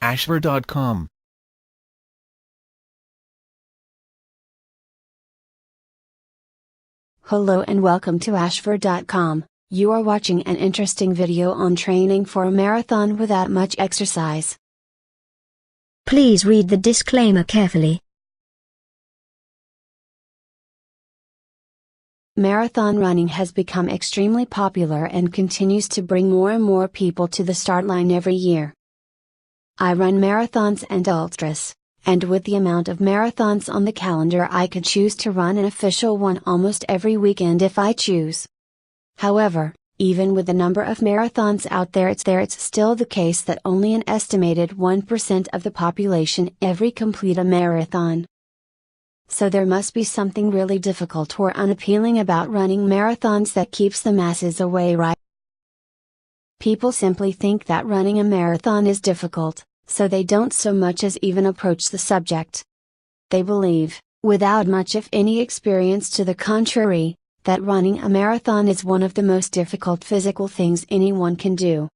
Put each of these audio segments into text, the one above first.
ashver.com. Hello and welcome to ashver.com. You are watching an interesting video on training for a marathon without much exercise. Please read the disclaimer carefully. Marathon running has become extremely popular and continues to bring more and more people to the start line every year. I run marathons and ultras, and with the amount of marathons on the calendar I could choose to run an official one almost every weekend if I choose. However, even with the number of marathons out there, it's still the case that only an estimated 1% of the population ever complete a marathon. So there must be something really difficult or unappealing about running marathons that keeps the masses away, right? People simply think that running a marathon is difficult, so they don't so much as even approach the subject. They believe, without much if any experience to the contrary, that running a marathon is one of the most difficult physical things anyone can do.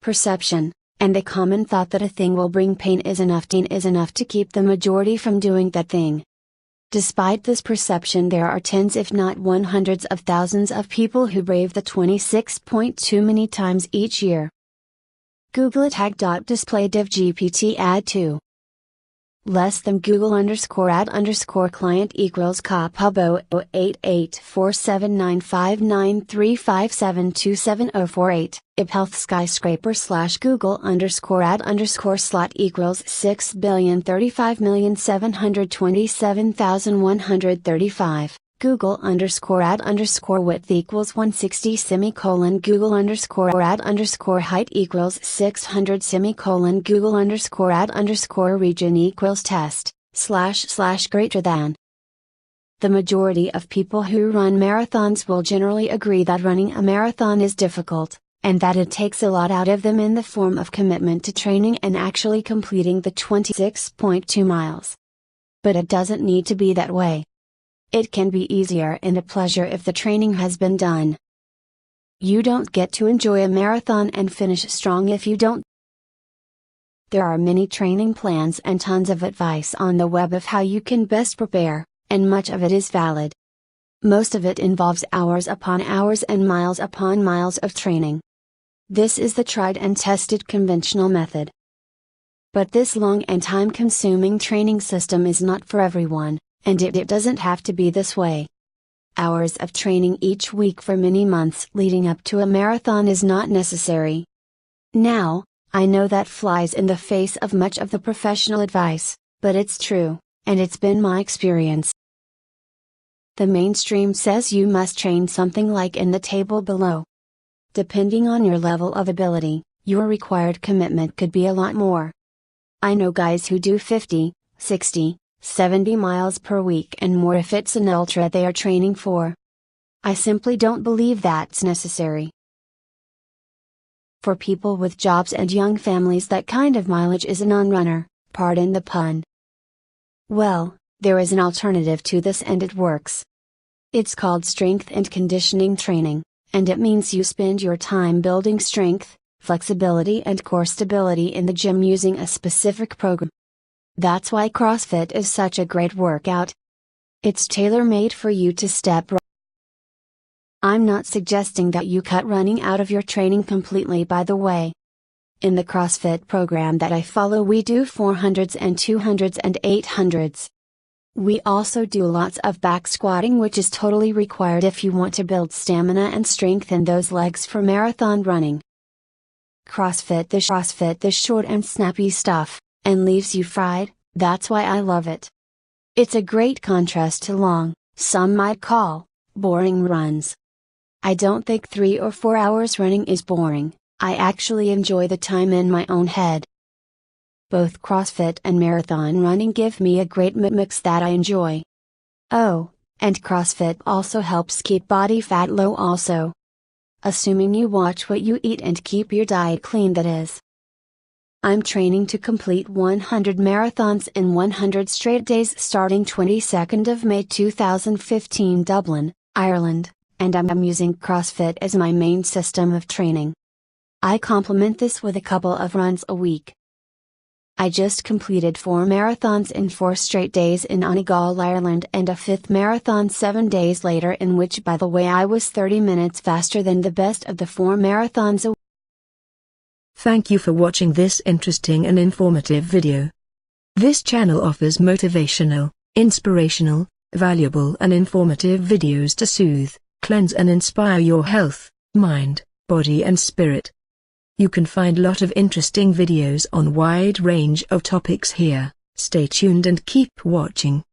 Perception, and the common thought that a thing will bring pain is enough to keep the majority from doing that thing. Despite this perception, there are tens if not hundreds of thousands of people who brave the 26.2 many times each year. Google it #display div GPT add 2. Less than Google _ad_ client equals cophubo 8847959357270048 ip health skyscraper / Google _ad_ slot equals 6,035,727,135 Google _ad_ width equals 160 Google _ad_ height equals 600 Google _ad_ region equals test / greater than. The majority of people who run marathons will generally agree that running a marathon is difficult, and that it takes a lot out of them in the form of commitment to training and actually completing the 26.2 miles. But it doesn't need to be that way. It can be easier and a pleasure if the training has been done. You don't get to enjoy a marathon and finish strong if you don't. There are many training plans and tons of advice on the web of how you can best prepare, and much of it is valid. Most of it involves hours upon hours and miles upon miles of training. This is the tried and tested conventional method. But this long and time-consuming training system is not for everyone. And it doesn't have to be this way. Hours of training each week for many months leading up to a marathon is not necessary. Now, I know that flies in the face of much of the professional advice, but it's true, and it's been my experience. The mainstream says you must train something like in the table below. Depending on your level of ability, your required commitment could be a lot more. I know guys who do 50, 60, 70 miles per week and more if it's an ultra they are training for. I simply don't believe that's necessary. For people with jobs and young families, that kind of mileage is a non-runner, pardon the pun. Well, there is an alternative to this and it works. It's called strength and conditioning training, and it means you spend your time building strength, flexibility and core stability in the gym using a specific program. That's why CrossFit is such a great workout. It's tailor-made for you to step right. I'm not suggesting that you cut running out of your training completely, by the way. In the CrossFit program that I follow, we do 400s and 200s and 800s. We also do lots of back squatting, which is totally required if you want to build stamina and strengthen those legs for marathon running. CrossFit the short and snappy stuff, and leaves you fried. That's why I love it. It's a great contrast to long, some might call, boring runs. I don't think 3 or 4 hours running is boring. I actually enjoy the time in my own head. Both CrossFit and marathon running give me a great mix that I enjoy. Oh, and CrossFit also helps keep body fat low also. Assuming you watch what you eat and keep your diet clean, that is. I'm training to complete 100 marathons in 100 straight days starting 22nd of May 2015 Dublin, Ireland, and I'm using CrossFit as my main system of training. I complement this with a couple of runs a week. I just completed 4 marathons in 4 straight days in Donegal, Ireland, and a 5th marathon 7 days later, in which, by the way, I was 30 minutes faster than the best of the 4 marathons. Thank you for watching this interesting and informative video. This channel offers motivational, inspirational, valuable and informative videos to soothe, cleanse and inspire your health, mind, body and spirit. You can find lot of interesting videos on wide range of topics here. Stay tuned and keep watching.